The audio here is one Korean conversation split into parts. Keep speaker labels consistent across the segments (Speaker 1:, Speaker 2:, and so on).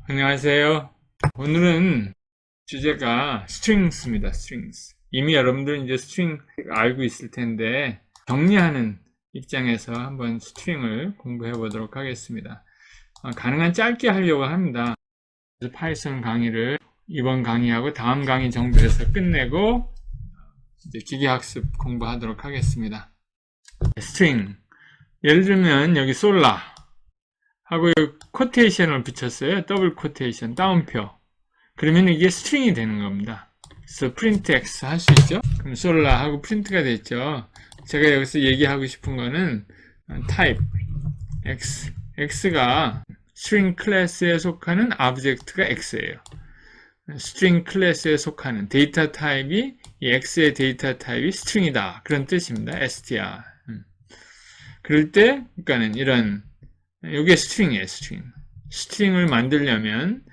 Speaker 1: 안녕하세요. 오늘은 주제가 스트링스입니다. 스트링스. 이미 여러분들은 이제 스트링 알고 있을 텐데 정리하는 입장에서 한번 스트링을 공부해 보도록 하겠습니다. 가능한 짧게 하려고 합니다. 그래서 파이썬 강의를 이번 강의하고 다음 강의 정도에서 끝내고 이제 기계학습 공부하도록 하겠습니다. 스트링. 예를 들면 여기 솔라 하고 코테이션을 붙였어요. 더블 코테이션, 따옴표. 그러면 이게 스트링이 되는 겁니다. 그래서 프린트 X 할 수 있죠. 그럼 솔라 하고 프린트가 됐죠. 제가 여기서 얘기하고 싶은 거는 type X. X가 string 클래스에 속하는 object가 X예요. string 클래스에 속하는 데이터 타입이 이 X의 데이터 타입이 string이다. 그런 뜻입니다. str. 그럴 때, 그러니까는 이런 이게 스트링이에요, 스트링. 스트링을 만들려면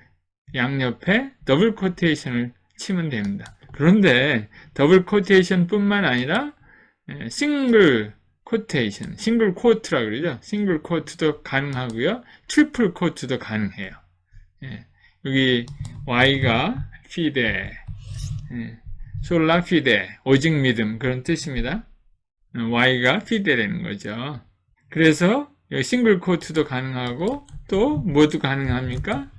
Speaker 1: 양옆에 더블 코테이션을 치면 됩니다. 그런데 더블 코테이션 뿐만 아니라 싱글 코테이션, 싱글 코트라 그러죠. 싱글 코트도 가능하고요. 트리플 코트도 가능해요. 여기 Y가 피데, 솔라 피데, 오직 믿음 그런 뜻입니다. Y가 피데라는 거죠. 그래서 싱글 코트도 가능하고 또 뭐도 가능합니까?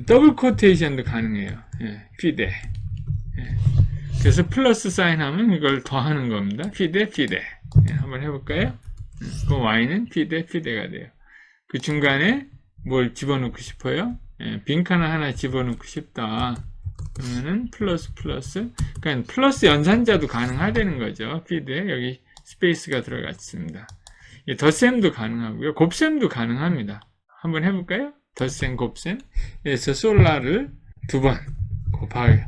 Speaker 1: 더블 코테이션도 가능해요. 피데. 그래서 플러스 사인 하면 이걸 더하는 겁니다. 피데, 피데. 한번 해볼까요? 그 Y는 피데, 피데가 돼요. 그 중간에 뭘 집어넣고 싶어요? 빈칸을 하나 집어넣고 싶다. 그러면은 플러스 플러스. 그러니까 플러스 연산자도 가능하다는 거죠. 피데. 여기 스페이스가 들어갔습니다. 덧셈도 가능하고요. 곱셈도 가능합니다. 한번 해볼까요? 덧셈, 곱셈. 그래서 솔라를 두 번 곱하기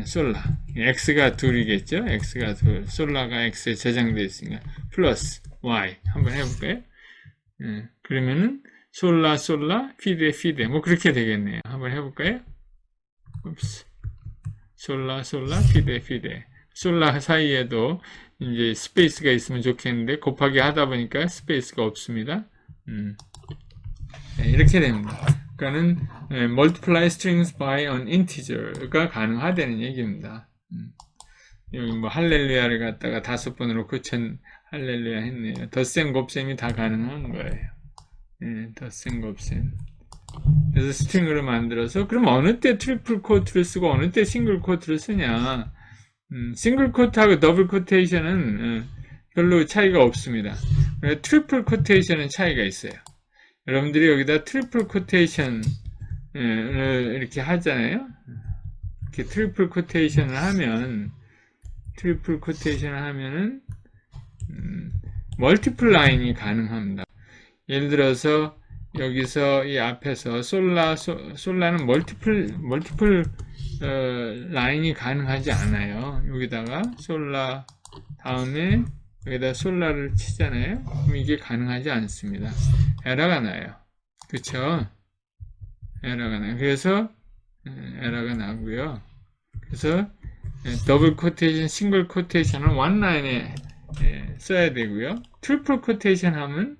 Speaker 1: 솔라. x가 둘이겠죠? x가 둘. 솔라가 x에 저장되어 있으니까 플러스 y. 한번 해볼까요? 그러면은 솔라, 솔라, 피데, 피데. 뭐 그렇게 되겠네요. 한번 해볼까요? 솔라, 솔라, 피데, 피데. 솔라 사이에도 이제 스페이스가 있으면 좋겠는데 곱하기 하다 보니까 스페이스가 없습니다. 이렇게 됩니다. 그러니까는 multiply strings by an integer가 가능하다는 얘기입니다. 여기 뭐 할렐루야를 갖다가 5번으로 고천 할렐루야 했네요. 덧셈 곱셈이 다 가능한 거예요. 덧셈 곱셈. 그래서 스트링으로 만들어서 그럼 어느 때 트리플 코트를 쓰고 어느 때 싱글 코트를 쓰냐? 싱글 코트하고 더블 코테이션은 별로 차이가 없습니다. 트리플 코테이션은 차이가 있어요. 여러분들이 여기다 트리플 코테이션을 이렇게 하잖아요. 이렇게 트리플 코테이션을 하면은 멀티플 라인이 가능합니다. 예를 들어서 여기서 이 앞에서 솔라는 멀티플 라인이 가능하지 않아요. 여기다가 솔라 다음에 여기다 솔라를 치잖아요. 그럼 이게 가능하지 않습니다. 에러가 나요. 그쵸? 에러가 나요. 그래서 에러가 나고요. 그래서 더블 코테이션, 싱글 코테이션은 원 라인에 써야 되고요. 트리플 코테이션 하면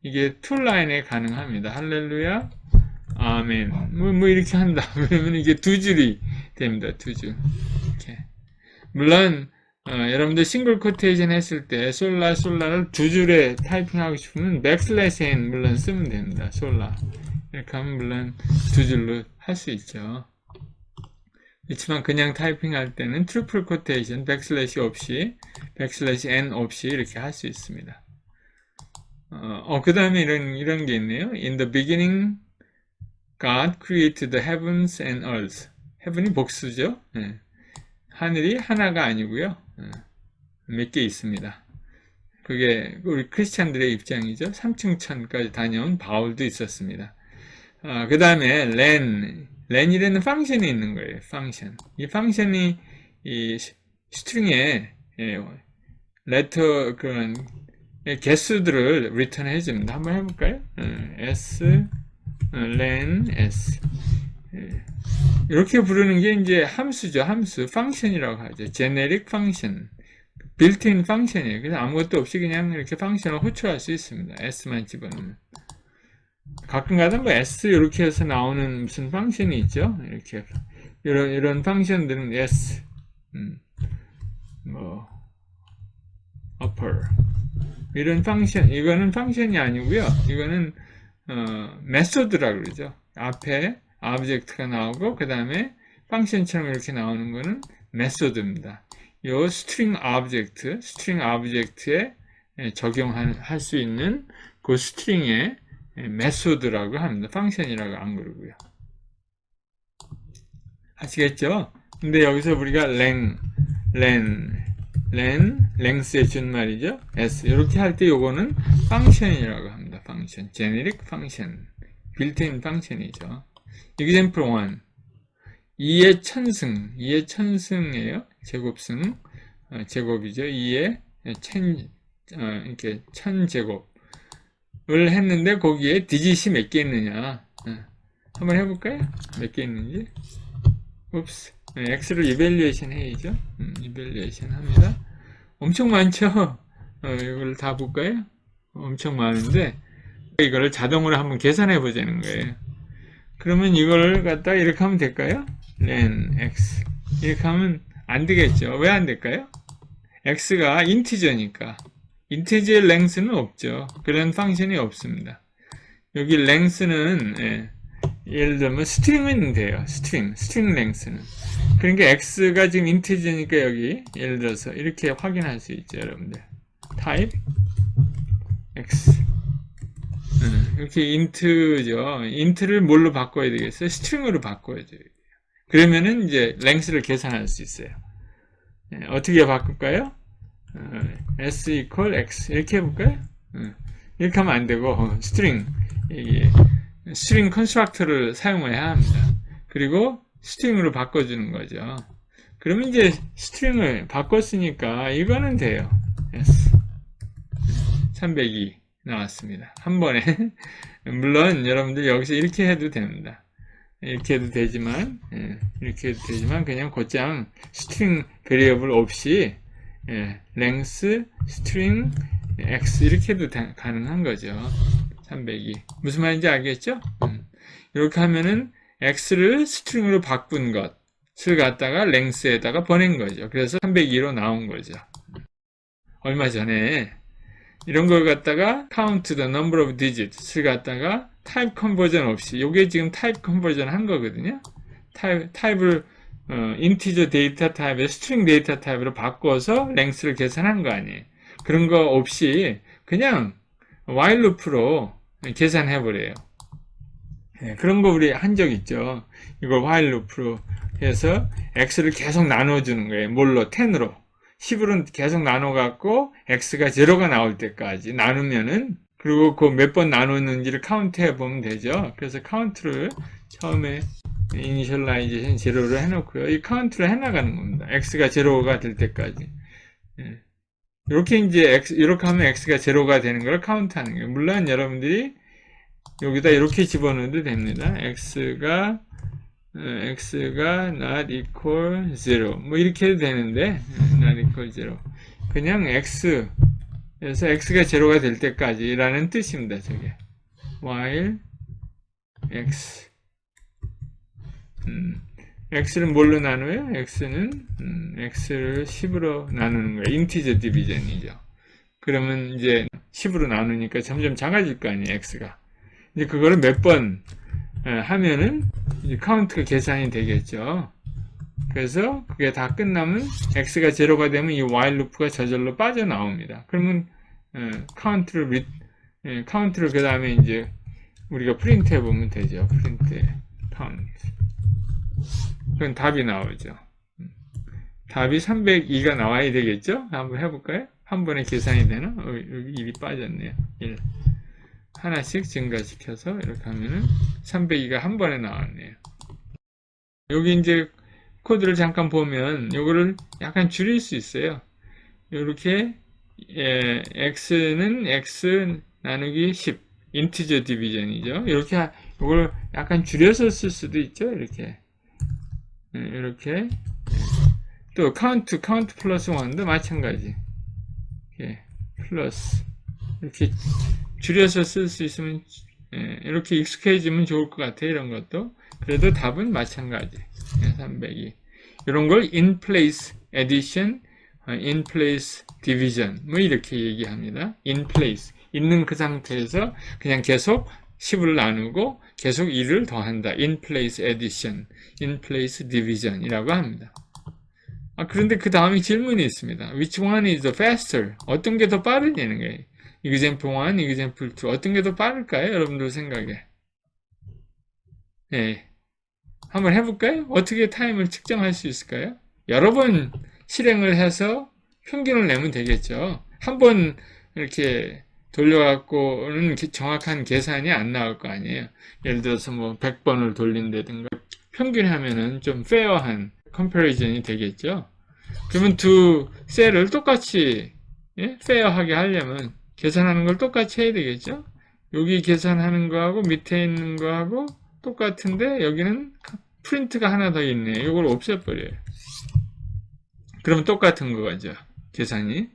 Speaker 1: 이게 투 라인에 가능합니다. 할렐루야, 아멘. 뭐 이렇게 한다. 그러면 이게 두 줄이 됩니다. 두 줄. 이렇게. 물론 여러분들 싱글 코테이션 했을 때 솔라를 두 줄에 타이핑하고 싶으면 백슬래시 n 물론 쓰면 됩니다. 솔라. 이렇게 하면 물론 두 줄로 할 수 있죠. 그렇지만 그냥 타이핑할 때는 트리플 코테이션 백슬래시 없이 백슬래시 n 없이 이렇게 할 수 있습니다. 그 다음에 이런 게 있네요. In the beginning God created the heavens and earth. heaven이 복수죠. 하늘이 하나가 아니고요. 몇 개 있습니다. 그게 우리 크리스찬들의 입장이죠. 3층 천까지 다녀온 바울도 있었습니다. 그 다음에 len이라는 펑션이 있는 거예요. 펑션. 이 펑션이 이 스트링에 레터 그런 개수들을 리턴 해줍니다. 한번 해볼까요? len s 이렇게 부르는 게 이제 함수죠. 함수, 펑션이라고 하죠. 제네릭 펑션. 빌트인 펑션이에요. 그래서 아무것도 없이 그냥 이렇게 펑션을 호출할 수 있습니다. s만 집어넣으면. 가끔가다 뭐 s 이렇게 해서 나오는 무슨 펑션이 있죠. 이렇게 이런 펑션들은 s, 뭐 upper 이런 펑션, 이거는 펑션이 아니고요. 이거는 메소드라고 그러죠. 앞에 object가 나오고 그 다음에 펑션처럼 이렇게 나오는 거는 메소드입니다. 요 string object에 적용할 수 있는 그 string의 메소드라고 합니다. 펑션이라고 안 그러고요. 아시겠죠? 근데 여기서 우리가 length의 준말이죠. s 이렇게 할 때 요거는 펑션이라고 합니다. 펑션, generic function, built-in 펑션이죠. example 1. 2의 천승이에요. 제곱승, 제곱이죠. 2의 이렇게 1000제곱을 했는데 거기에 디짓이 몇 개 있느냐. 한번 해볼까요? 몇 개 있는지. x를 이밸류에이션 해야죠. 이밸류에이션 합니다. 엄청 많죠? 이걸 다 볼까요? 엄청 많은데, 이거를 자동으로 한번 계산해 보자는 거예요. 그러면 이걸 갖다가 이렇게 하면 될까요? len x. 이렇게 하면 안 되겠죠. 왜 안 될까요? x가 인티저니까. 인티저의 length는 없죠. 그런 펑션이 없습니다. 여기 length는, 예를 들면 string은 돼요. string length는. 그러니까 x가 지금 인티저니까 여기 예를 들어서 이렇게 확인할 수 있죠, 여러분들. type x. 이렇게 int죠. int를 뭘로 바꿔야 되겠어요? string으로 바꿔야죠. 그러면은 이제 length를 계산할 수 있어요. 어떻게 바꿀까요? s equal x 이렇게 해볼까요? 이렇게 하면 안 되고 string 컨스트럭터를 사용해야 합니다. 그리고 string으로 바꿔주는 거죠. 그러면 이제 string을 바꿨으니까 이거는 돼요. s 302 나왔습니다. 한 번에. 물론 여러분들 여기서 이렇게 해도 됩니다. 이렇게 해도 되지만 그냥 곧장 string 베리어블 없이 length string x 이렇게 해도 가능한 거죠. 302 무슨 말인지 알겠죠? 이렇게 하면은 x를 string으로 바꾼 것을 갖다가 length에다가 보낸 거죠. 그래서 302로 나온 거죠. 얼마 전에 이런 걸 갖다가 count the number of digits을 갖다가 type conversion 없이, 요게 지금 type conversion 한 거거든요. 타입을 integer 데이터 타입에 string 데이터 타입으로 바꿔서 length를 계산한 거 아니에요. 그런 거 없이 그냥 while loop로 계산해 버려요. 그런 거 우리 한 적 있죠. 이걸 while loop로 해서 x를 계속 나눠주는 거예요. 뭘로? 10으로. 10으로 계속 나눠갖고 x가 0가 나올 때까지 나누면은, 그리고 그 몇 번 나누는지를 카운트 해보면 되죠. 그래서 카운트를 처음에 이니셜라이제이션 0로 해놓고요. 이 카운트를 해나가는 겁니다. x가 0가 될 때까지. 이렇게 이렇게 하면 x가 0가 되는 걸 카운트 하는 거예요. 물론 여러분들이 여기다 이렇게 집어넣어도 됩니다. x가 not equal 0. 뭐 이렇게 해도 되는데, not equal 0. 그냥 x에서 x가 0가 될 때까지 라는 뜻입니다, 저게. while x. x를 뭘로 나눠요? x는, x를 10으로 나누는 거예요. 인티저 디비전이죠. 그러면 이제 10으로 나누니까 점점 작아질 거 아니에요, x가. 이제 그거를 몇 번 하면은 이제 카운트가 계산이 되겠죠. 그래서 그게 다 끝나면 x가 0가 되면 이 while 루프가 저절로 빠져나옵니다. 그러면 카운트를 그 다음에 이제 우리가 프린트 해보면 되죠. 프린트 카운트. 그럼 답이 나오죠. 답이 302가 나와야 되겠죠? 한번 해볼까요? 한 번에 계산이 되나? 여기 1이 빠졌네요. 1. 하나씩 증가시켜서 이렇게 하면은 302가 한 번에 나왔네요. 여기 이제 코드를 잠깐 보면 요거를 약간 줄일 수 있어요. 이렇게 x는 x 나누기 10 인티저 디비전이죠. 이렇게 요걸 약간 줄여서 쓸 수도 있죠. 이렇게 또 카운트 플러스 1도 마찬가지. 예, 플러스 이렇게 줄여서 쓸 수 있으면 이렇게 익숙해지면 좋을 것 같아요. 이런 것도. 그래도 답은 마찬가지. 302. 이런 걸 in place addition, in place division 뭐 이렇게 얘기합니다. in place 있는 그 상태에서 그냥 계속 10을 나누고 계속 1을 더한다. in place addition, in place division 이라고 합니다. 그런데 그 다음에 질문이 있습니다. Which one is faster? 어떤 게 더 빠르냐는 거예요. example 1, example 2 어떤 게 더 빠를까요? 여러분들 생각에. 네. 한번 해볼까요? 어떻게 타임을 측정할 수 있을까요? 여러 번 실행을 해서 평균을 내면 되겠죠. 한 번 이렇게 돌려갖고는 정확한 계산이 안 나올 거 아니에요. 예를 들어서 뭐 100번을 돌린다든가 평균하면은 좀 페어한 컴패리즌이 되겠죠. 그러면 두 셀을 똑같이 페어하게 하려면 계산하는 걸 똑같이 해야 되겠죠. 여기 계산하는 거하고 밑에 있는 거하고 똑같은데 여기는 프린트가 하나 더 있네. 이걸 없애버려요. 그러면 똑같은 거죠. 계산이.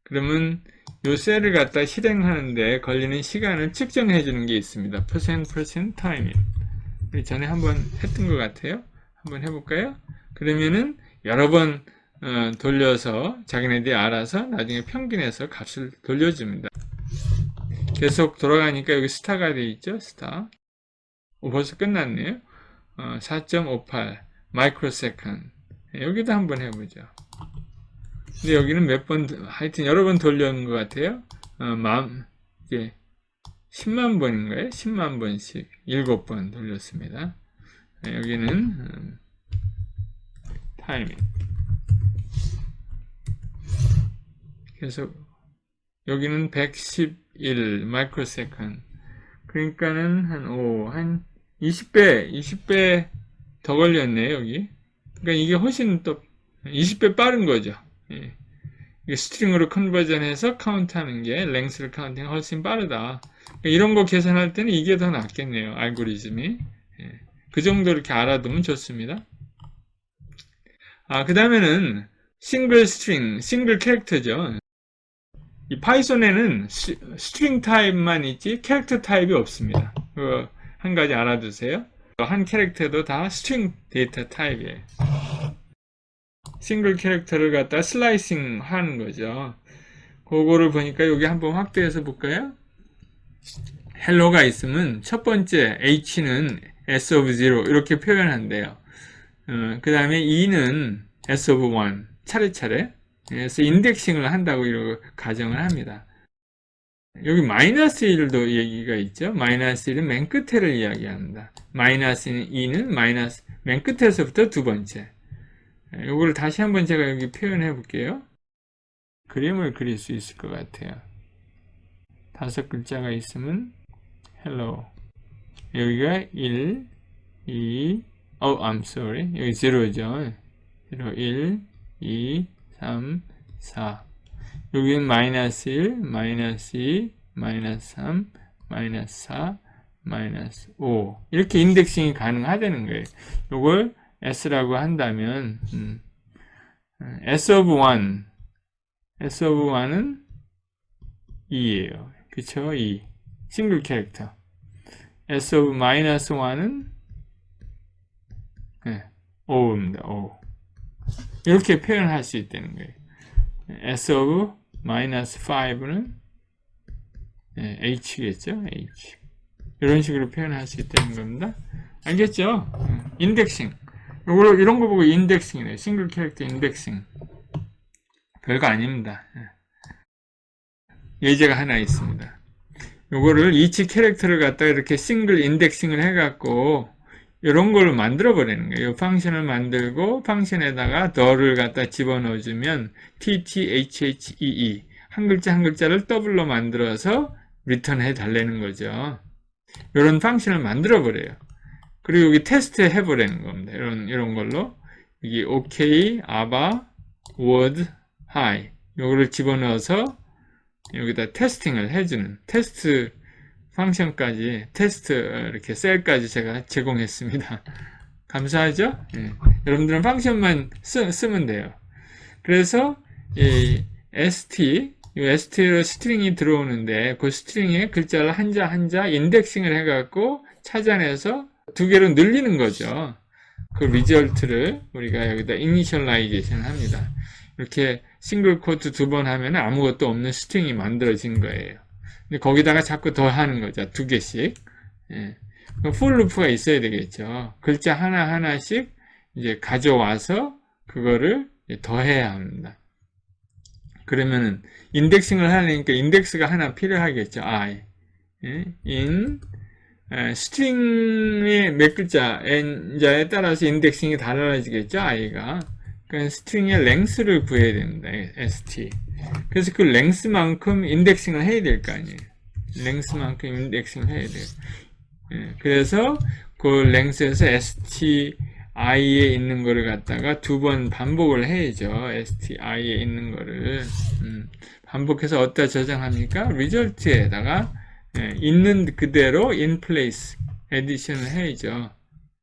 Speaker 1: 그러면 요 셀을 갖다 실행하는데 걸리는 시간을 측정해 주는 게 있습니다. % 타임이. 우리 전에 한번 했던 것 같아요. 한번 해볼까요? 그러면은 여러 번 돌려서 자기네들이 알아서 나중에 평균해서 값을 돌려줍니다. 계속 돌아가니까 여기 스타가 되어 있죠. 스타. 벌써 끝났네요. 4.58 마이크로세컨드. 여기도 한번 해보죠. 근데 여기는 몇 번, 하여튼 여러 번 돌려는 것 같아요. 이게 10만 번인가요? 10만 번씩 7번 돌렸습니다. 여기는 타이밍. 계속 여기는 111 마이크로세컨드. 그러니까는 한 20배 더 걸렸네요, 여기. 그러니까 이게 훨씬 또 20배 빠른 거죠. 예. 이게 스트링으로 컨버전해서 카운트하는 게 랭스를 카운팅 훨씬 빠르다. 그러니까 이런 거 계산할 때는 이게 더 낫겠네요, 알고리즘이. 예. 그 정도 이렇게 알아두면 좋습니다. 그 다음에는 싱글 스트링, 싱글 캐릭터죠. 이 파이썬에는 스트링 타입만 있지 캐릭터 타입이 없습니다. 그거 한 가지 알아두세요. 한 캐릭터도 다 스트링 데이터 타입이에요. 싱글 캐릭터를 갖다 슬라이싱 하는 거죠. 그거를 보니까 여기 한번 확대해서 볼까요? 헬로가 있으면 첫 번째 H는 S of 0 이렇게 표현한대요. 그 다음에 E는 S of 1 차례차례. 그래서 인덱싱을 한다고 이렇게 가정을 합니다. 여기 마이너스 1도 얘기가 있죠. 마이너스 1은 맨 끝에를 이야기합니다. 마이너스 2는 마이너스 맨 끝에서부터 두 번째. 이걸 다시 한번 제가 여기 표현해 볼게요. 그림을 그릴 수 있을 것 같아요. 5글자가 있으면 hello. 여기가 1, 2, I'm sorry. 여기 0죠. 0, 1, 2, 3, 4. 여기는 마이너스 1, 마이너스 2, 마이너스 3, 마이너스 4, 마이너스 5. 이렇게 인덱싱이 가능하다는 거예요. 이걸 S라고 한다면, S of 1. S of 1은 2예요. 그쵸? 2. 싱글 캐릭터. S of 마이너스 1은 5입니다. 5. 이렇게 표현할 수 있다는 거예요. S of 마이너스 5는 H겠죠? H. 이런 식으로 표현할 수 있다는 겁니다. 알겠죠? 인덱싱. 이런 거 보고 인덱싱이네요. 싱글 캐릭터 인덱싱. 별거 아닙니다. 예제가 하나 있습니다. 요거를 each 캐릭터를 갖다가 이렇게 싱글 인덱싱을 해갖고 이런 걸 만들어 버리는 거예요. 이 펑션을 만들고 펑션에다가 the를 갖다 집어넣어주면 TTHHEE 한 글자 한 글자를 더블로 만들어서 리턴해 달라는 거죠. 이런 펑션을 만들어 버려요. 그리고 여기 테스트 해보라는 겁니다. 이런 걸로 여기 OK, ABBA, Word, Hi 요거를 집어넣어서 여기다 테스팅을 해주는 테스트 펑션까지 테스트 이렇게 셀까지 제가 제공했습니다. 감사하죠? 여러분들은 펑션만 쓰면 돼요. 그래서 이 ST 이 st로 스트링이 들어오는데 그 스트링에 글자를 한자 한자 인덱싱을 해갖고 찾아내서 두 개로 늘리는 거죠. 그 리절트를 우리가 여기다 이니셜라이제이션 합니다. 이렇게 싱글 코트 두 번 하면 아무것도 없는 스트링이 만들어진 거예요. 근데 거기다가 자꾸 더 하는 거죠. 두 개씩. 예. for 루프가 있어야 되겠죠. 글자 하나하나씩 이제 가져와서 그거를 더해야 합니다. 그러면은 인덱싱을 하려니까 인덱스가 하나 필요하겠죠. I. 예? 스트링의 몇 글자, n자에 따라서 인덱싱이 달라지겠죠. i가. 그러니까 스트링의 랭스를 구해야 됩니다. st. 그래서 그 랭스만큼 인덱싱을 해야 될 거 아니에요. 랭스만큼 인덱싱을 해야 돼요. 예, 그래서 그 랭스에서 sti에 있는 거를 갖다가 두 번 반복을 해야죠. sti에 있는 거를 반복해서 어디다 저장합니까? result에다가 있는 그대로 in place addition을 해야죠.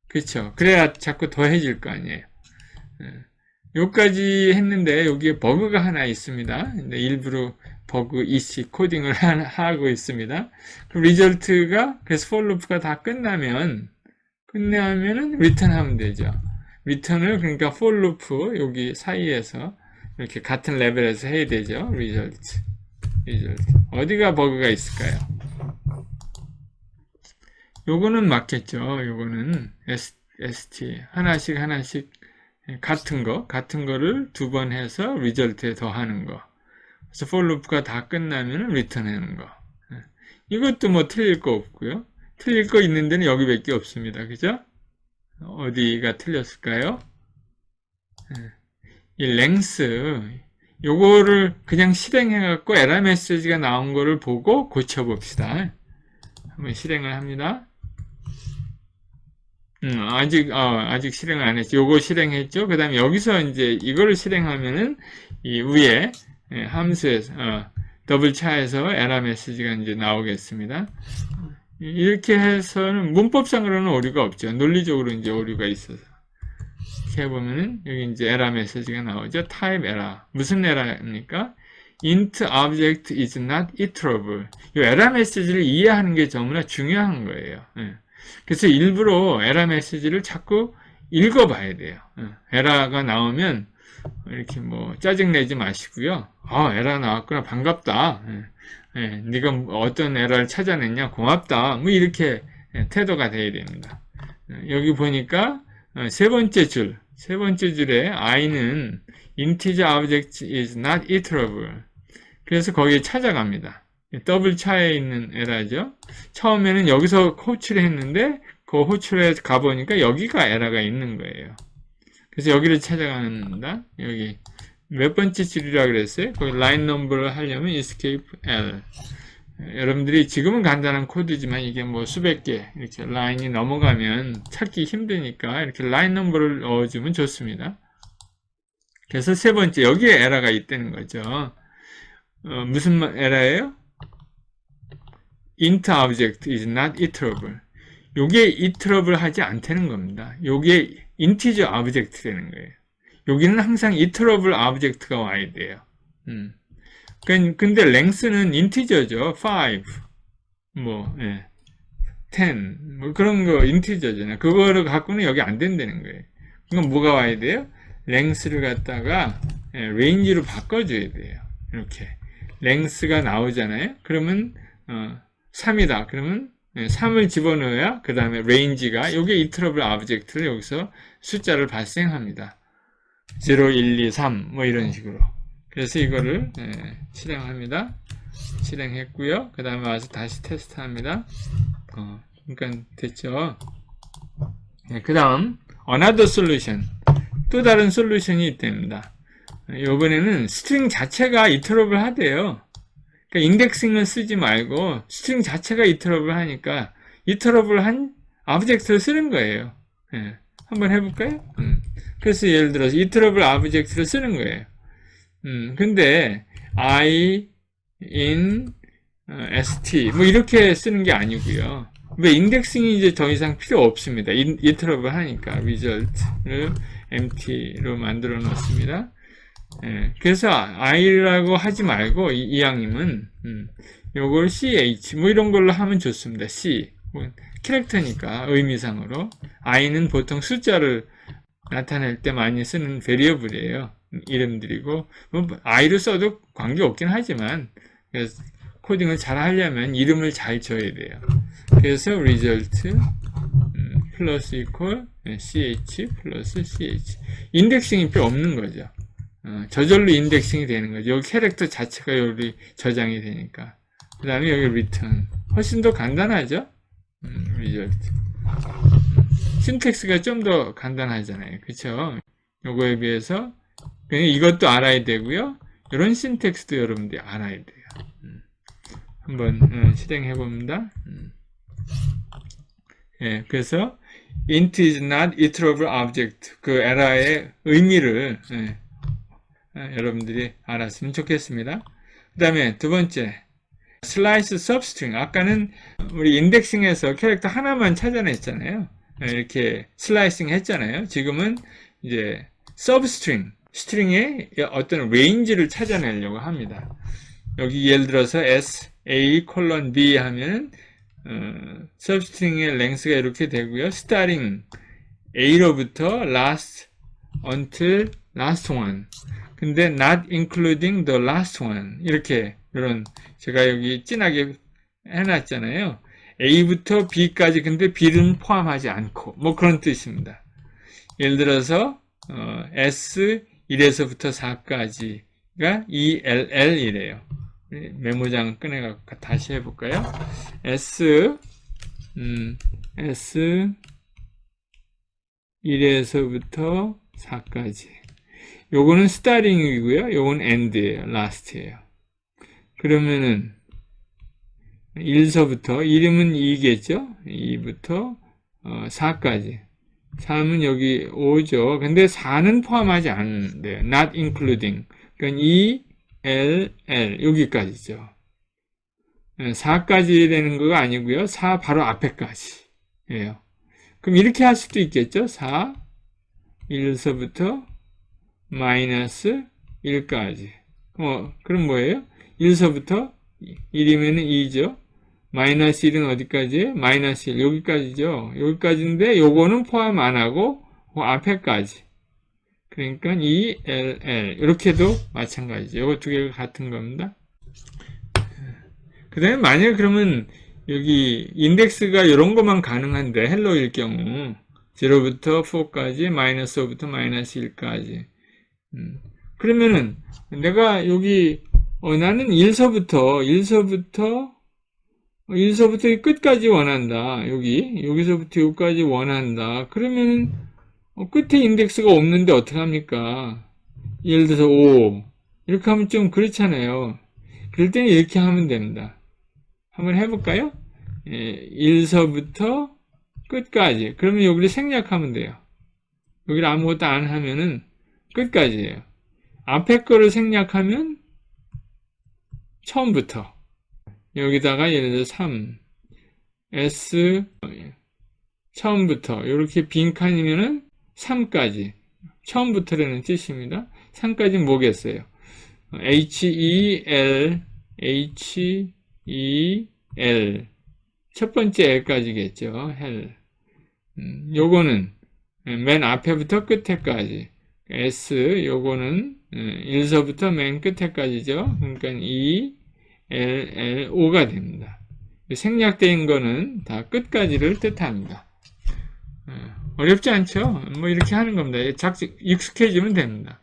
Speaker 1: 그렇죠? 그래야 자꾸 더해질 거 아니에요. 여기까지 했는데 여기에 버그가 하나 있습니다. 근데 일부러 버그 EC 코딩을 하고 있습니다. 그럼 리절트가 그래서 for loop가 다 끝나면은 return 하면 되죠. return을 그러니까 for loop 여기 사이에서 이렇게 같은 레벨에서 해야 되죠. result. 어디가 버그가 있을까요? 요거는 맞겠죠. 요거는 st 하나씩 같은 거를 두 번 해서 result에 더하는 거. 그래서 for loop가 다 끝나면 return 하는 거. 이것도 뭐 틀릴 거 없고요. 틀릴 거 있는 데는 여기밖에 없습니다. 그죠? 어디가 틀렸을까요? 이 length 요거를 그냥 실행해갖고 에러 메시지가 나온 거를 보고 고쳐봅시다. 한번 실행을 합니다. 아직 실행을 안 했죠. 요거 실행했죠. 그 다음에 여기서 이제 이거를 실행하면은 이 위에 함수에서 더블 차에서 에러 메시지가 이제 나오겠습니다. 이렇게 해서는 문법상으로는 오류가 없죠. 논리적으로 이제 오류가 있어서. 이렇게 해보면은 여기 이제 에러 메시지가 나오죠. 타입 에러. 무슨 에러입니까? int object is not iterable. 이 에러 메시지를 이해하는 게 너무나 중요한 거예요. 그래서 일부러 에러 메시지를 자꾸 읽어봐야 돼요. 에러가 나오면 이렇게 뭐 짜증내지 마시고요. 에러 나왔구나. 반갑다. 네가 어떤 에러를 찾아냈냐. 고맙다. 뭐 이렇게 태도가 돼야 됩니다. 여기 보니까 세 번째 줄에 i는 integer object is not iterable. 그래서 거기에 찾아갑니다. 더블 차에 있는 에러죠. 처음에는 여기서 호출을 했는데 그 호출에 가보니까 여기가 에러가 있는 거예요. 그래서 여기를 찾아갑니다. 여기 몇 번째 줄이라 그랬어요? 거기 라인 넘버를 하려면 escape L. 여러분들이 지금은 간단한 코드지만 이게 뭐 수백 개 이렇게 라인이 넘어가면 찾기 힘드니까 이렇게 라인 넘버를 넣어주면 좋습니다. 그래서 세 번째 여기에 에러가 있다는 거죠. 무슨 에러예요? int object is not iterable. 요게 iterable 하지 않다는 겁니다. 요게 integer object 되는 거예요. 여기는 항상 iterable object가 와야 돼요. 근데 length는 integer죠. 5, 10, 뭐 그런 거 integer잖아요. 그거를 갖고는 여기 안 된다는 거예요. 그럼 뭐가 와야 돼요? length를 갖다가 range로 바꿔줘야 돼요. 이렇게. length가 나오잖아요. 그러면 3이다. 그러면 3을 집어넣어야 그 다음에 range가 요게 iterable object를 여기서 숫자를 발생합니다. 0, 1, 2, 3 뭐 이런 식으로. 그래서 이거를 실행합니다. 실행했고요. 그 다음에 와서 다시 테스트합니다. 그러니까 됐죠. 그 다음 another solution. 또 다른 솔루션이 있답니다. 이번에는 스트링 자체가 iterable 하대요. 그러니까 인덱싱을 쓰지 말고 스트링 자체가 iterable 하니까 iterable 한 오브젝트를 쓰는 거예요. 한번 해볼까요? 그래서 예를 들어서 iterable 오브젝트를 쓰는 거예요. 근데 I in st 뭐 이렇게 쓰는 게 아니고요. 왜 인덱싱이 이제 더 이상 필요 없습니다. iterable 하니까 result를 empty로 만들어 놓습니다. 그래서 I라고 하지 말고 이왕님은 요걸 CH 뭐 이런 걸로 하면 좋습니다. C 캐릭터니까 의미상으로 I는 보통 숫자를 나타낼 때 많이 쓰는 베리어블이에요. 이름들이고 뭐 I로 써도 관계없긴 하지만 그래서 코딩을 잘 하려면 이름을 잘 줘야 돼요. 그래서 result 플러스 이퀄 ch 플러스 ch 인덱싱이 필요 없는 거죠. 저절로 인덱싱이 되는 거죠. 여기 캐릭터 자체가 여기 저장이 되니까. 그 다음에 여기 return 훨씬 더 간단하죠. result 신텍스가 좀 더 간단하잖아요. 그쵸? 요거에 비해서 이것도 알아야 되고요. 이런 신텍스도 여러분들이 알아야 돼요. 한번 실행해 봅니다. 그래서 int is not iterable object 그 에러의 의미를 여러분들이 알았으면 좋겠습니다. 그 다음에 두 번째 slice substring 아까는 우리 인덱싱에서 캐릭터 하나만 찾아냈잖아요. 이렇게 슬라이싱 했잖아요. 지금은 이제 substring 스트링의 어떤 레인지를 찾아내려고 합니다. 여기 예를 들어서 s a b 하면 substring의 랭스가 이렇게 되고요. starting a로부터 last until last one. 근데 not including the last one. 이렇게 이런 제가 여기 진하게 해놨잖아요. A부터 B까지 근데 B는 포함하지 않고 뭐 그런 뜻입니다. 예를 들어서 S 1에서부터 4까지가 ELL이래요. 메모장 꺼내갖고 다시 해볼까요? S 1에서부터 4까지 요거는 스타링이고요. 요건 end예요. last예요. 그러면은 1서부터 1이면 2겠죠? 2부터 4까지 3은 여기 5죠. 근데 4는 포함하지 않는데요. not including 그러니까 E, L, L 여기까지죠. 4까지 되는 거가 아니고요. 4 바로 앞에까지예요. 그럼 이렇게 할 수도 있겠죠? 4, 1서부터 마이너스 1까지 그럼 뭐예요? 1서부터 1이면 2죠. 마이너스 1은 어디까지예요? 마이너스 1 여기까지죠. 여기까지인데 요거는 포함 안 하고 그 앞에까지. 그러니까 E, L, L 이렇게도 마찬가지죠. 요거 두 개가 같은 겁니다. 그 다음에 만약 그러면 여기 인덱스가 이런 것만 가능한데 헬로일 경우 0부터 4까지 마이너스 5부터 마이너스 1까지 그러면은 내가 여기 나는 1서부터 끝까지 원한다. 여기서부터 여기까지 원한다. 그러면 끝에 인덱스가 없는데 어떡합니까? 예를 들어서 5 이렇게 하면 좀 그렇잖아요. 그럴 때는 이렇게 하면 됩니다. 한번 해볼까요? 1서부터 끝까지. 그러면 여기를 생략하면 돼요. 여기를 아무것도 안 하면은 끝까지예요. 앞에 거를 생략하면 처음부터 여기다가 예를 들어 3 S 처음부터 이렇게 빈칸이면은 3까지 처음부터라는 뜻입니다. 3까지 뭐겠어요? HEL HEL 첫 번째 L까지겠죠. hell 요거는 맨 앞에부터 끝에까지 S 요거는 1서부터 맨 끝에까지죠. 그러니까 E, L, L, O가 됩니다. 생략된 거는 다 끝까지를 뜻합니다. 어렵지 않죠? 뭐 이렇게 하는 겁니다. 익숙해지면 됩니다.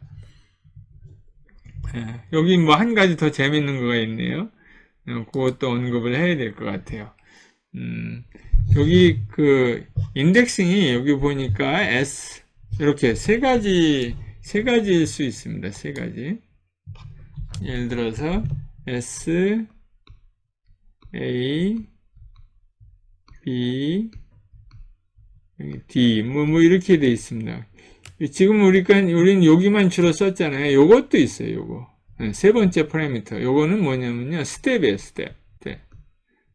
Speaker 1: 여기 뭐 한 가지 더 재밌는 거가 있네요. 그것도 언급을 해야 될 것 같아요. 여기 그 인덱싱이 여기 보니까 S 이렇게 세 가지일 수 있습니다. 세 가지. 예를 들어서 S, A, B, D, 뭐 이렇게 돼 있습니다. 지금 우리는 여기만 주로 썼잖아요. 요것도 있어요. 요거. 세 번째 파라미터. 요거는 뭐냐면요. 스텝이에요. 스텝.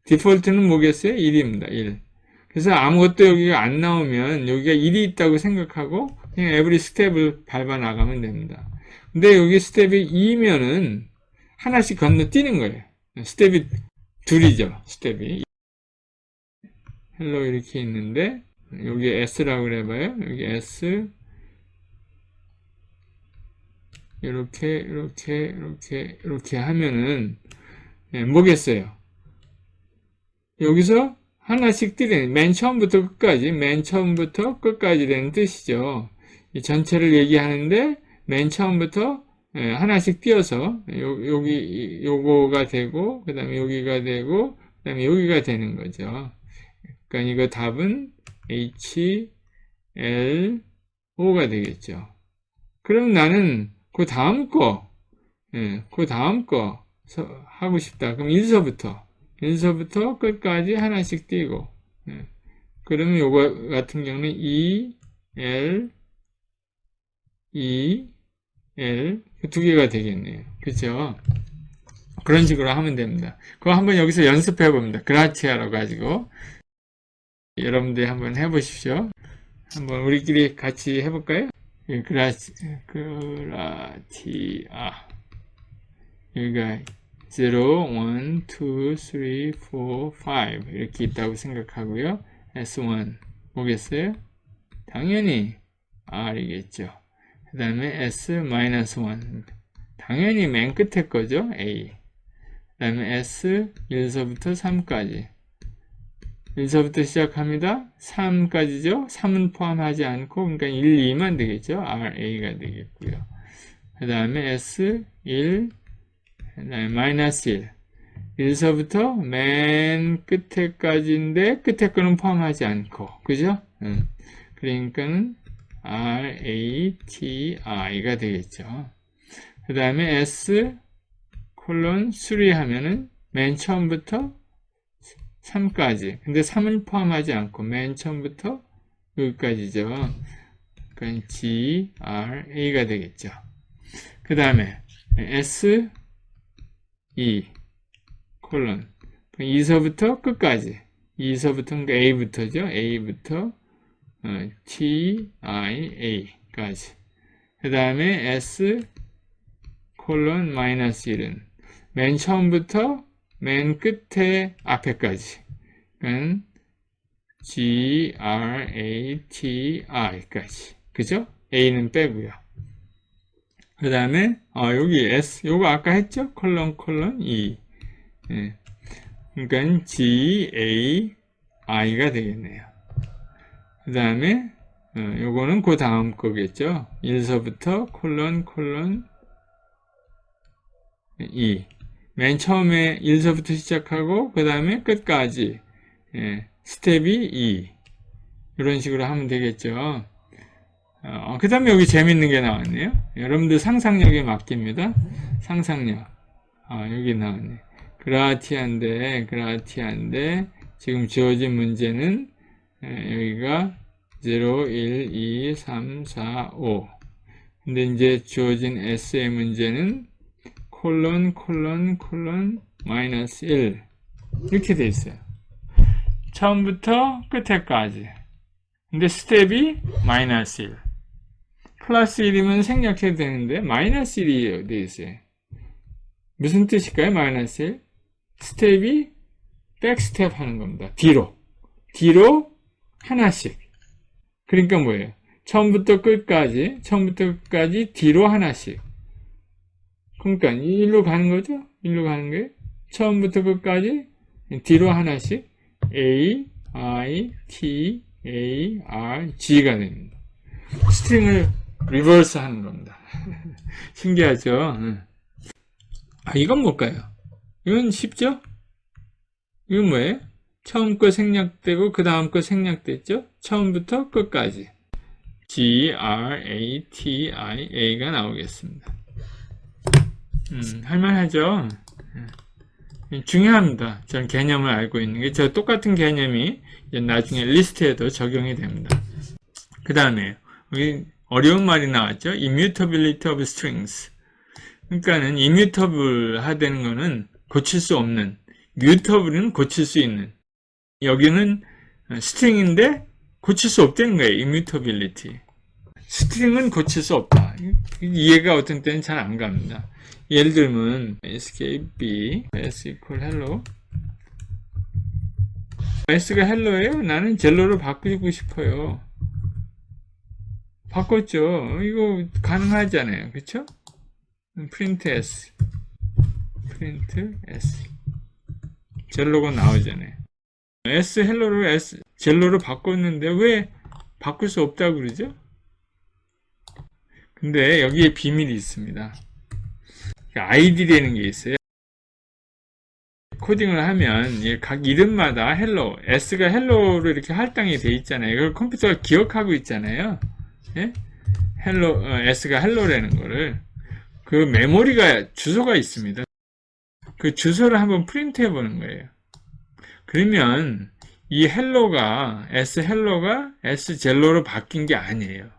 Speaker 1: 디폴트는 뭐겠어요? 1입니다. 1. 그래서 아무것도 여기가 안 나오면 여기가 1이 있다고 생각하고 그냥 에브리 스텝을 밟아 나가면 됩니다. 근데 여기 스텝이 2면은 하나씩 건너뛰는 거예요. 스텝이 둘이죠. 스텝이. 헬로 이렇게 있는데 여기 S라고 그래봐요. 여기 S 이렇게 하면은 뭐겠어요? 여기서 하나씩 뛰는 맨 처음부터 끝까지 되는 뜻이죠. 이 전체를 얘기하는데 맨 처음부터 하나씩 띄어서 요거가 되고 그 다음에 여기가 되고 그 다음에 여기가 되는 거죠. 그러니까 이거 답은 H, L, O가 되겠죠. 그럼 나는 그 다음 거 하고 싶다. 그럼 1서부터 끝까지 하나씩 띄고, 그러면 요거 같은 경우는 E, L, E, L, 두 개가 되겠네요. 그쵸? 그런 식으로 하면 됩니다. 그거 한번 여기서 연습해 봅니다. 그라티아로 가지고. 여러분들이 한번 해보십시오. 한번 우리끼리 같이 해볼까요? 그라티아. 여기가 0, 1, 2, 3, 4, 5 이렇게 있다고 생각하고요. S1 뭐겠어요? 당연히 R이겠죠. 그 다음에 S-1 당연히 맨 끝에 거죠. A. 그 다음에 S 1서부터 3까지 1서부터 시작합니다. 3까지죠. 3은 포함하지 않고 그러니까 1, 2만 되겠죠. RA가 되겠고요. 그 다음에 S 1 그 다음에 마이너스 1 1서부터 맨 끝에까지인데 끝에 거는 포함하지 않고 그죠? 그러니까는 RATI가 되겠죠. 그 다음에 S 콜론 3 하면은 맨 처음부터 3까지 근데 3은 포함하지 않고 맨 처음부터 여기까지죠. 그러니까 GRA가 되겠죠. 그 다음에 S 2 콜론 2서부터 끝까지 2서부터 그러니까 A부터죠. A부터 TIA까지 그 다음에 S 콜론 마이너스 1은 맨 처음부터 맨 끝에 앞에까지 그러니까 GRATI까지 그죠? A는 빼고요. 그 다음에 여기 S 요거 아까 했죠? 콜론 2 그러니까 GAI가 되겠네요. 그 다음에 요거는 그 다음 거겠죠? 1서부터 콜론 2 맨 처음에 1서부터 시작하고 그 다음에 끝까지 스텝이 2 이런 식으로 하면 되겠죠. 그 다음에 여기 재밌는 게 나왔네요. 여러분들 상상력에 맡깁니다. 상상력. 여기 나왔네. 그라티아인데 지금 주어진 문제는 여기가 0, 1, 2, 3, 4, 5 근데 이제 주어진 S의 문제는 콜론 마이너스 1 이렇게 돼 있어요. 처음부터 끝에까지 근데 스텝이 마이너스 1 플러스 1이면 생략해도 되는데 마이너스 1이 돼 있어요. 무슨 뜻일까요? 마이너스 1 스텝이 백스텝 하는 겁니다. 뒤로 하나씩 그러니까 뭐예요? 처음부터 끝까지 뒤로 하나씩 그러니까 일로 가는 거죠? 일로 가는 거예요. 처음부터 끝까지 뒤로 하나씩 A, I, T, A, R, G가 됩니다. 스트링을 리버스 하는 겁니다. 신기하죠? 이건 뭘까요? 이건 쉽죠? 이건 뭐예요? 처음 거 생략되고 그 다음 거 생략됐죠? 처음부터 끝까지 GRATIA가 나오겠습니다. 할만하죠? 중요합니다. 전 개념을 알고 있는 게 저 똑같은 개념이 나중에 리스트에도 적용이 됩니다. 그 다음에 여기 어려운 말이 나왔죠? Immutability of strings. 그러니까는 immutable 하다는 거는 고칠 수 없는, mutable은 고칠 수 있는. 여기는 스트링인데 고칠 수 없다는 거예요. immutability. 스트링은 고칠 수 없다. 이해가 어떤 때는 잘 안 갑니다. 예를 들면 escape s equal hello, s가 hello예요. 나는 젤로로 바꾸고 싶어요. 바꿨죠. 이거 가능하잖아요. 그쵸? print s 젤로가 나오잖아요. s 헬로로 s 젤로로 바꿨는데 왜 바꿀 수 없다고 그러죠? 근데 여기에 비밀이 있습니다. 아이디라는 게 있어요. 코딩을 하면 각 이름마다 헬로, s가 헬로로 이렇게 할당이 돼 있잖아요. 이걸 컴퓨터가 기억하고 있잖아요. 예? 헬로, s가 헬로라는 거를. 그 메모리가 주소가 있습니다. 그 주소를 한번 프린트 해보는 거예요. 그러면 이 헬로가 S 젤로로 바뀐 게 아니에요.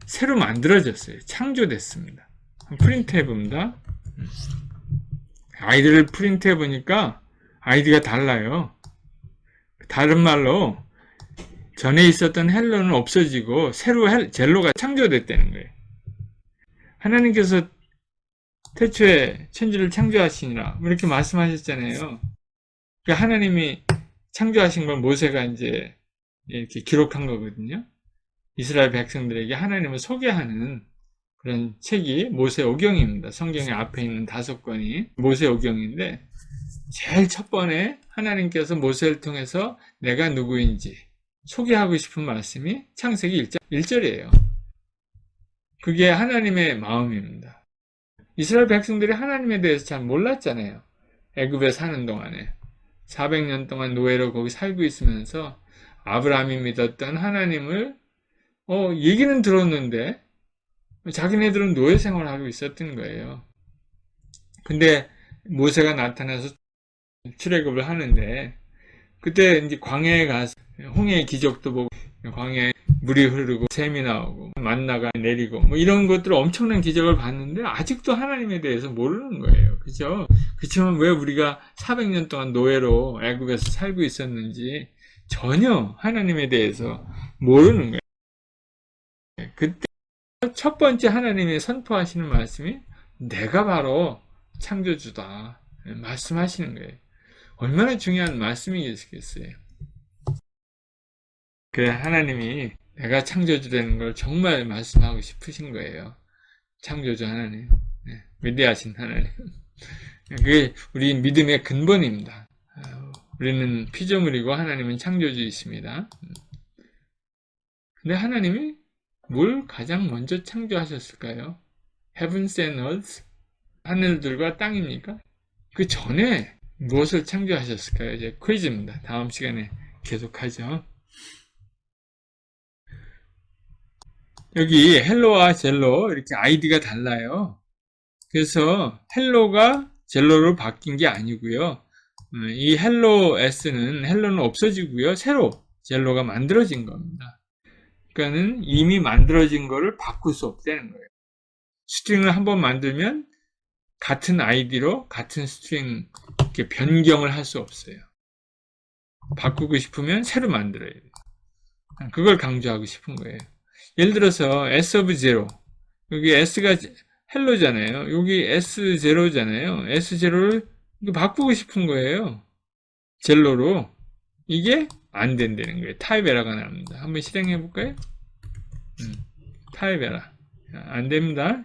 Speaker 1: 새로 만들어졌어요. 창조됐습니다. 프린트 해봅니다. 아이디를 프린트 해보니까 아이디가 달라요. 다른 말로 전에 있었던 헬로는 없어지고 새로 젤로가 창조됐다는 거예요. 하나님께서 태초에 천지를 창조하시니라 이렇게 말씀하셨잖아요. 그러니까 하나님이 창조하신 걸 모세가 이제 이렇게 기록한 거거든요. 이스라엘 백성들에게 하나님을 소개하는 그런 책이 모세오경입니다. 성경의 앞에 있는 5권이 모세오경인데 제일 첫 번에 하나님께서 모세를 통해서 내가 누구인지 소개하고 싶은 말씀이 창세기 1절이에요. 그게 하나님의 마음입니다. 이스라엘 백성들이 하나님에 대해서 잘 몰랐잖아요. 애굽에 사는 동안에 400년 동안 노예로 거기 살고 있으면서 아브라함이 믿었던 하나님을 얘기는 들었는데 자기네들은 노예 생활을 하고 있었던 거예요. 근데 모세가 나타나서 출애굽을 하는데 그때 이제 광야에 가서 홍해의 기적도 보고 광야에 물이 흐르고 샘이 나오고 만나가 내리고 뭐 이런 것들 엄청난 기적을 봤는데 아직도 하나님에 대해서 모르는 거예요. 그죠? 그렇지만 왜 우리가 400년 동안 노예로 애굽에서 살고 있었는지 전혀 하나님에 대해서 모르는 거예요. 그때 첫 번째 하나님이 선포하시는 말씀이 내가 바로 창조주다 말씀하시는 거예요. 얼마나 중요한 말씀이겠어요. 그래 하나님이 내가 창조주 되는 걸 정말 말씀하고 싶으신 거예요. 창조주 하나님, 위대하신 하나님. 그게 우리 믿음의 근본입니다. 우리는 피조물이고 하나님은 창조주이십니다. 근데 하나님이 뭘 가장 먼저 창조하셨을까요? Heavens and Earth? 하늘들과 땅입니까? 그 전에 무엇을 창조하셨을까요? 이제 퀴즈입니다. 다음 시간에 계속하죠. 여기 헬로와 젤로 이렇게 아이디가 달라요. 그래서 헬로가 젤로로 바뀐 게 아니고요. 이 헬로는 없어지고요. 새로 젤로가 만들어진 겁니다. 그러니까는 이미 만들어진 거를 바꿀 수 없다는 거예요. 스트링을 한번 만들면 같은 아이디로 같은 스트링 이렇게 변경을 할 수 없어요. 바꾸고 싶으면 새로 만들어야 돼요. 그걸 강조하고 싶은 거예요. 예를 들어서 S of 0 여기 S가 헬로잖아요. 여기 S0잖아요. S0를 바꾸고 싶은 거예요. 젤로로. 이게 안 된다는 거예요. 타입 에러가 납니다. 한번 실행해 볼까요? 타입 에러. 안 됩니다.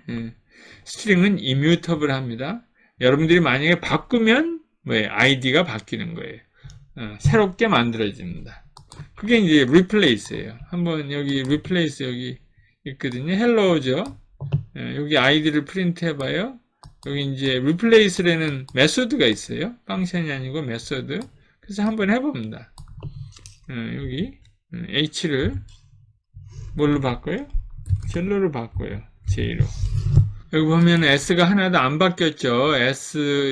Speaker 1: 스트링은 immutable 합니다. 여러분들이 만약에 바꾸면 아이디가 바뀌는 거예요. 새롭게 만들어집니다. 그게 이제 replace예요. 한번 여기 replace 여기 있거든요. hello죠. 여기 아이디를 프린트 해봐요. 여기 이제 replace라는 메소드가 있어요. 펑션이 아니고 메소드. 그래서 한번 해봅니다. 여기 h를 뭘로 바꿔요? 젤로로 바꿔요. J로. 여기 보면 s가 하나도 안 바뀌었죠.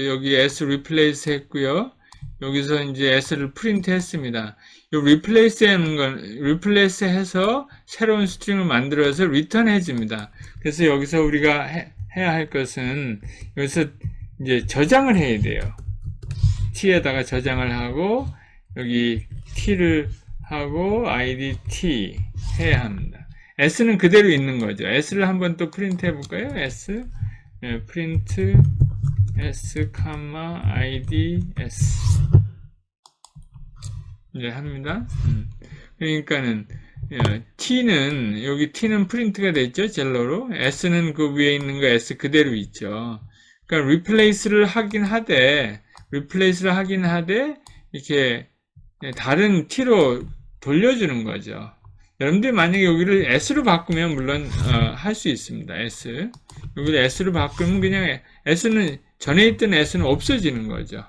Speaker 1: 여기 s replace 했고요. 여기서 이제 s를 프린트 했습니다. 이 replace 하는 건, replace 해서 새로운 스트링을 만들어서 return 해줍니다. 그래서 여기서 우리가 해야 할 것은, 여기서 이제 저장을 해야 돼요. t에다가 저장을 하고, 여기 t를 하고, id t 해야 합니다. s는 그대로 있는 거죠. s를 한번 또 프린트 해볼까요? s, 프린트 s, id, s 이제 합니다. 그러니까는 t는 여기 t는 프린트가 됐죠, 젤로로. s는 그 위에 있는 거 s 그대로 있죠. 그러니까 replace를 하긴 하되 이렇게 다른 t로 돌려주는 거죠. 여러분들이 만약에 여기를 s로 바꾸면 물론 할 수 있습니다. s 여기를 s로 바꾸면 그냥 s는 전에 있던 s는 없어지는 거죠.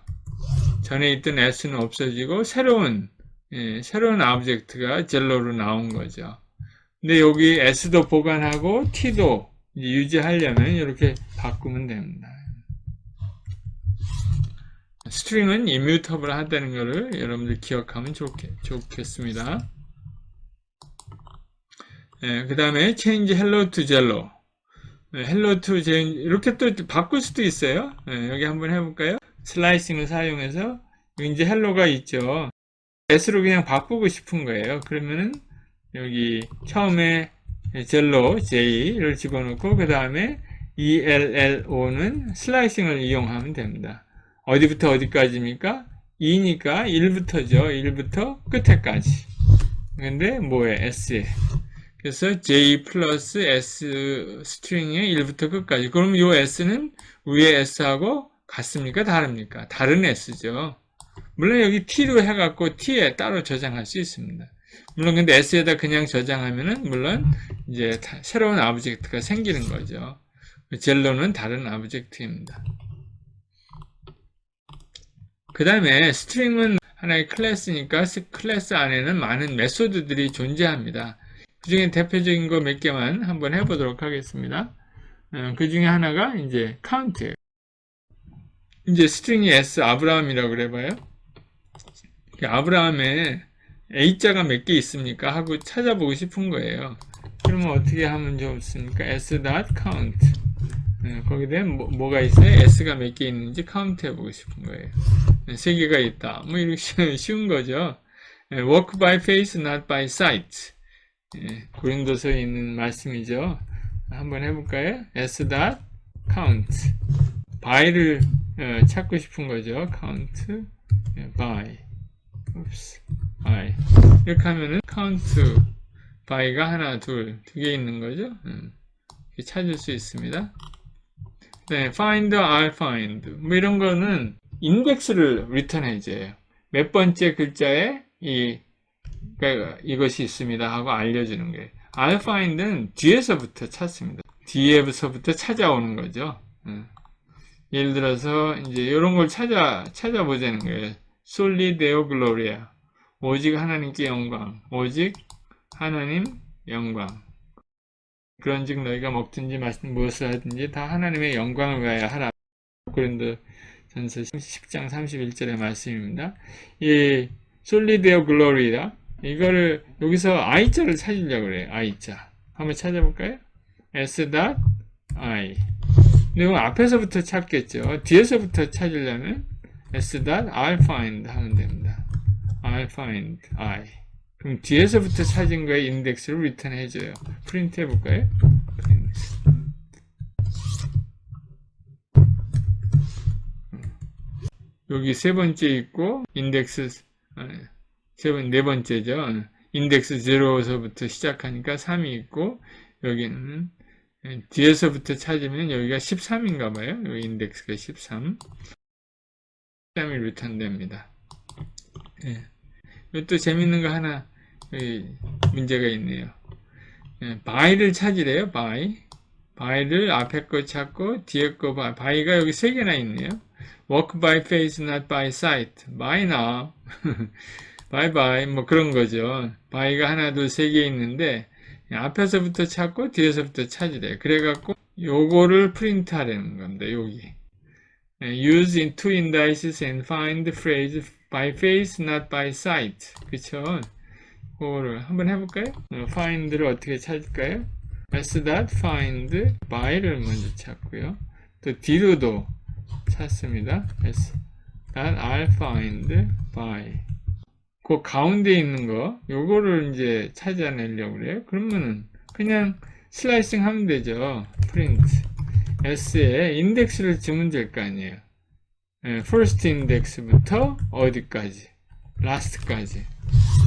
Speaker 1: 전에 있던 s는 없어지고 새로운 오브젝트가 젤로로 나온 거죠. 근데 여기 s도 보관하고 t도 유지하려면 이렇게 바꾸면 됩니다. 스트링은 immutable 하다는 것을 여러분들 기억하면 좋겠습니다. 그 다음에 change hello to jello. hello to jello 이렇게 또 바꿀 수도 있어요. 여기 한번 해볼까요? 슬라이싱을 사용해서 이제 hello가 있죠. s로 그냥 바꾸고 싶은 거예요. 그러면은 여기 처음에 젤로 j를 집어넣고 그 다음에 ello는 슬라이싱을 이용하면 됩니다. 어디부터 어디까지입니까? 2니까 1부터죠. 1부터 끝에까지. 근데 뭐예요? s에. 그래서 j 플러스 s 스트링의 1부터 끝까지. 그럼 이 s는 위에 s하고 같습니까? 다릅니까? 다른 s죠. 물론 여기 t로 해갖고 t에 따로 저장할 수 있습니다. 물론 근데 s에다 그냥 저장하면은 물론 이제 새로운 오브젝트가 생기는 거죠. 젤로는 다른 오브젝트입니다. 그 다음에 스트링은 하나의 클래스니까 클래스 안에는 많은 메소드들이 존재합니다. 그 중에 대표적인 거 몇 개만 한번 해보도록 하겠습니다. 그 중에 하나가 이제 count예요. 이제 스트링이 s 아브라함이라고 그래봐요. 아브라함에 A자가 몇 개 있습니까? 하고 찾아보고 싶은 거예요. 그러면 어떻게 하면 좋습니까? s.count. 거기에 뭐가 있어요? s가 몇 개 있는지 카운트 해보고 싶은 거예요. 3개가 있다. 뭐 이렇게 쉬운 거죠. work by face, not by sight. 고린도서에 있는 말씀이죠. 한번 해볼까요? s.count. by를 찾고 싶은 거죠. count by. by. 이렇게 하면은 count by가 하나, 두 개 있는 거죠. 이렇게 찾을 수 있습니다. 네, find, I'll find. 뭐 이런 거는 인덱스를 리턴 해줘요. 몇 번째 글자에 이것이 있습니다 하고 알려주는 거예요. I'll find는 뒤에서부터 찾습니다. 뒤에서부터 찾아오는 거죠. 예를 들어서 이제 이런 걸 찾아보자는 거예요. Soli Deo Gloria. 오직 하나님께 영광. 오직 하나님 영광. 그런즉 너희가 먹든지 마시든지 무엇을 하든지 다 하나님의 영광을 위하여 하라. 고린도전서 10장 31절의 말씀입니다. 이 Soli Deo Gloria 이거를 여기서 I자를 찾으려고 그래요. I자. 한번 찾아볼까요? S.I. 근데 이거 앞에서부터 찾겠죠. 뒤에서부터 찾으려면 s.I'll find 하면 됩니다. I'll find I. 그럼 뒤에서부터 찾은 거에 인덱스를 리턴 해줘요. 프린트 해볼까요? 프린트. 여기 세 번째 있고 인덱스 네 번째죠. 인덱스 0서부터 시작하니까 3이 있고 여기는 뒤에서부터 찾으면 여기가 13인가 봐요. 여기 인덱스가 13. 13이 리턴됩니다. 이것도 재밌는 거 하나 문제가 있네요. by를 찾으래요. by를 앞에 거 찾고 뒤에 거 by가 여기 3개나 있네요. work by face not by sight. by now. bye bye 뭐 그런 거죠. by가 하나 둘 3개 있는데 앞에서부터 찾고 뒤에서부터 찾으래요. 그래갖고 요거를 프린트 하려는 겁니다. 여기 use in two indices and find the phrase by face not by sight. 그쵸? 그거를 한번 해볼까요? find를 어떻게 찾을까요? s.find by를 먼저 찾고요. 또 뒤로도 찾습니다. s.I'll find by. 그 가운데 있는 거, 요거를 이제 찾아내려고 그래요. 그러면은 그냥 슬라이싱 하면 되죠. 프린트 s에 인덱스를 주면 될 거 아니에요. first index부터 어디까지? last까지.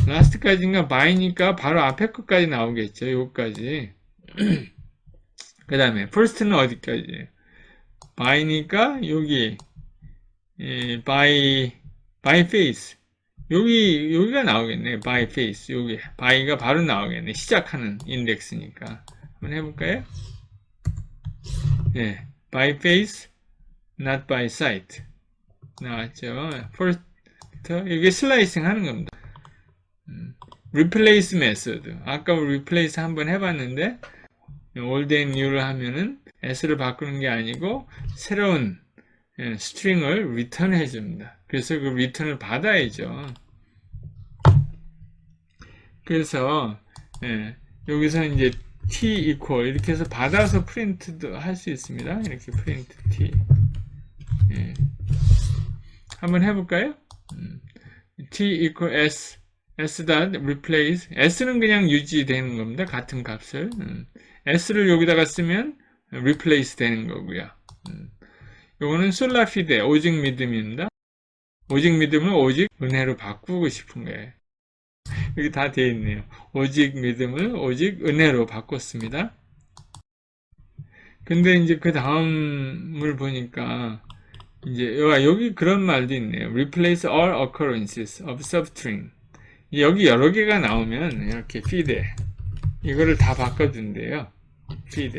Speaker 1: last까지인가 by니까 바로 앞에 것까지 나오겠죠. 요까지. 그 다음에 first는 어디까지? by니까 여기 by face. 여기가 나오겠네. by face. 여기 by가 바로 나오겠네. 시작하는 인덱스니까. 한번 해볼까요? 예, by face, not by sight. 나왔죠. first, 이게 슬라이싱 하는 겁니다. replace method. 아까 replace 한번 해봤는데, old and new를 하면은 s를 바꾸는 게 아니고, 새로운 string을 return 해줍니다. 그래서 그 return을 받아야죠. 그래서, 여기서 이제 t equal 이렇게 해서 받아서 프린트도 할 수 있습니다. 이렇게 프린트 t. 한번 해볼까요? t equal s dot replace. s는 그냥 유지되는 겁니다. 같은 값을. s를 여기다가 쓰면 replace 되는 거고요. 요거는 솔라 피데, 오직 믿음입니다. 오직 믿음을 오직 은혜로 바꾸고 싶은 거예요. 여기 다 되어 있네요. 오직 믿음을 오직 은혜로 바꿨습니다. 근데 이제 그 다음을 보니까 이제 여기 그런 말도 있네요. Replace all occurrences of substring. 여기 여러 개가 나오면 이렇게 feed 이거를 다 바꿔준대요. feed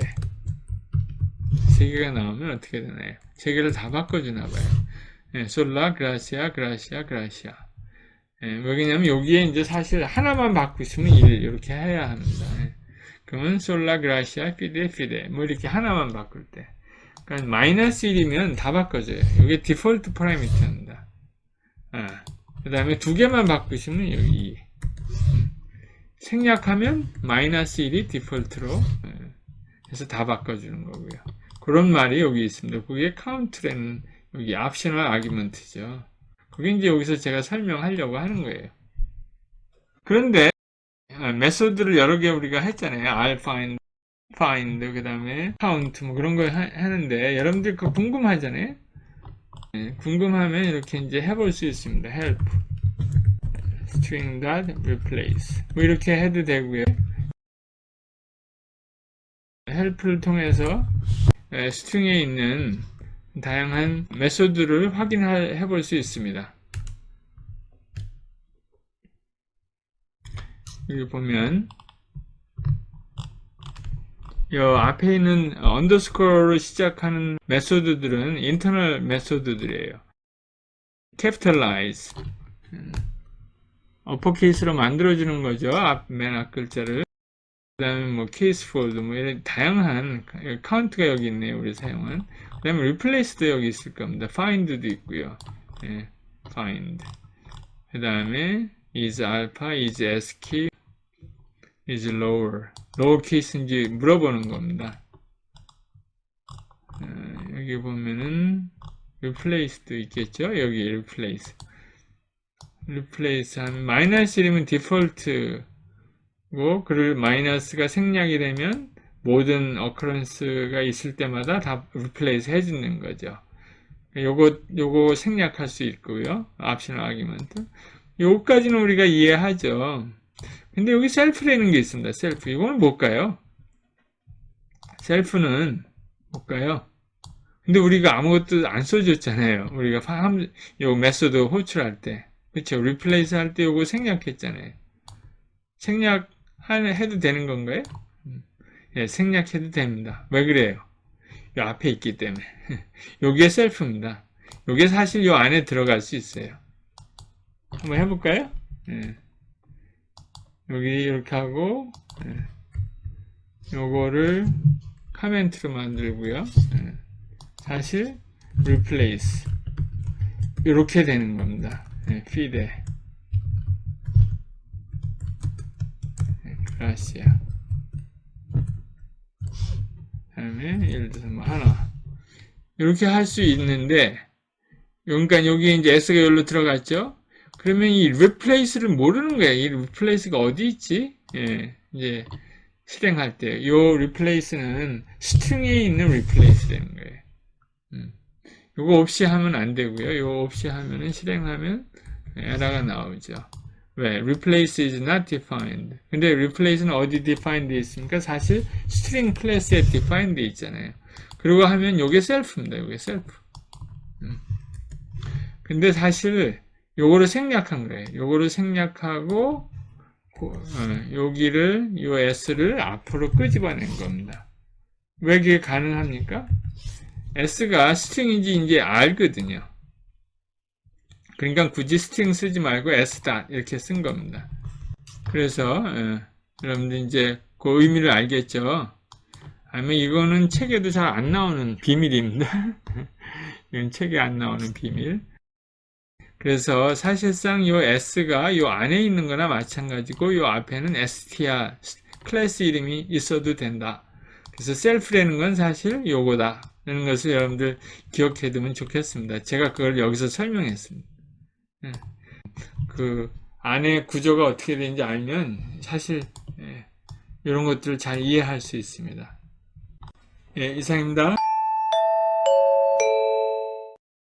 Speaker 1: 세 개가 나오면 어떻게 되나요? 세 개를 다 바꿔주나 봐요. 솔라, 그라시아, 그라시아, 그라시아. 왜냐면 여기에 이제 사실 하나만 바꾸시면 1 이렇게 해야 합니다. 그러면 솔라, 그라시아, 피데, 피데 뭐 이렇게 하나만 바꿀 때. 그러니까 마이너스 1이면 다 바꿔줘요. 이게 디폴트 파라미터입니다. 그 다음에 두 개만 바꾸시면 여기 2. 생략하면 마이너스 1이 디폴트로 해서 다 바꿔주는 거고요. 그런 말이 여기 있습니다. 그게 카운트라는 여기 옵셔널 아규먼트죠. 그게 이제 여기서 제가 설명하려고 하는 거예요. 그런데 메소드를 여러 개 우리가 했잖아요. find, 그 다음에 count 뭐 그런 거 하는데 여러분들 그거 궁금하잖아요. 궁금하면 이렇게 이제 해볼 수 있습니다. help string replace 뭐 이렇게 해도 되고요. help를 통해서 스트링에 있는 다양한 메소드를 확인해 볼 수 있습니다. 여기 보면 이 앞에 있는 언더스코어로 시작하는 메소드들은 인터널 메소드들이에요. capitalize 어퍼케이스로 만들어주는 거죠. 맨 앞 글자를. 그 다음에 뭐 케이스 폴드 뭐 이런 다양한 카운트가 여기 있네요. 우리 사용은. 그 다음에 replace도 여기 있을 겁니다. find도 있고요. find. 그 다음에 is alpha, is ascii, is lower. lower case인지 물어보는 겁니다. 여기 보면은 replace도 있겠죠. 여기 replace 하면 마이너스 1이면 디폴트 그를 마이너스가 생략이 되면 모든 occurrence가 있을 때마다 다 replace 해주는 거죠. 요거 생략할 수 있고요. optional argument. 요거까지는 우리가 이해하죠. 근데 여기 self라는 게 있습니다. self. 이거는 뭘까요? self는 뭘까요? 근데 우리가 아무것도 안 써줬잖아요. 우리가 요 메소드 호출할 때. 그쵸? replace 할 때 요거 생략했잖아요. 해도 되는 건가요? 예, 생략해도 됩니다. 왜 그래요? 요 앞에 있기 때문에. 요게 셀프입니다. 요게 사실 요 안에 들어갈 수 있어요. 한번 해볼까요? 예. 여기 이렇게 하고, 요거를 카멘트로 만들고요. 사실, replace. 이렇게 되는 겁니다. feed. 그라시아. 다음에 예를 들어서 뭐 하나 이렇게 할 수 있는데, 그러니까 여기 이제 s가 여기로 들어갔죠. 그러면 이 replace를 모르는 거예요. 이 replace가 어디 있지? 예, 이제 실행할 때, 요 replace는 string에 있는 replace 되는 거예요. 요거 없이 하면 안 되고요. 요거 없이 하면은 실행하면 에러가 나오죠. 왜? replace is not defined. 근데 replace는 어디 defined 되어 있습니까? 사실 string class에 defined 되어 있잖아요. 그리고 하면 요게 self입니다. 요게 self. 근데 사실 요거를 생략한 거예요. 요거를 생략하고 여기를 요 s를 앞으로 끄집어낸 겁니다. 왜 그게 가능합니까? s가 string인지 이제 알거든요. 그러니까 굳이 string 쓰지 말고 s다 이렇게 쓴 겁니다. 그래서 여러분들 이제 그 의미를 알겠죠? 아니면 이거는 책에도 잘 안 나오는 비밀입니다. 이건 책에 안 나오는 비밀. 그래서 사실상 요 s가 요 안에 있는 거나 마찬가지고 요 앞에는 str 클래스 이름이 있어도 된다. 그래서 self라는 건 사실 요거다 라는 것을 여러분들 기억해 두면 좋겠습니다. 제가 그걸 여기서 설명했습니다. 그 안에 구조가 어떻게 되는지 알면 사실 이런 것들을 잘 이해할 수 있습니다. 이상입니다.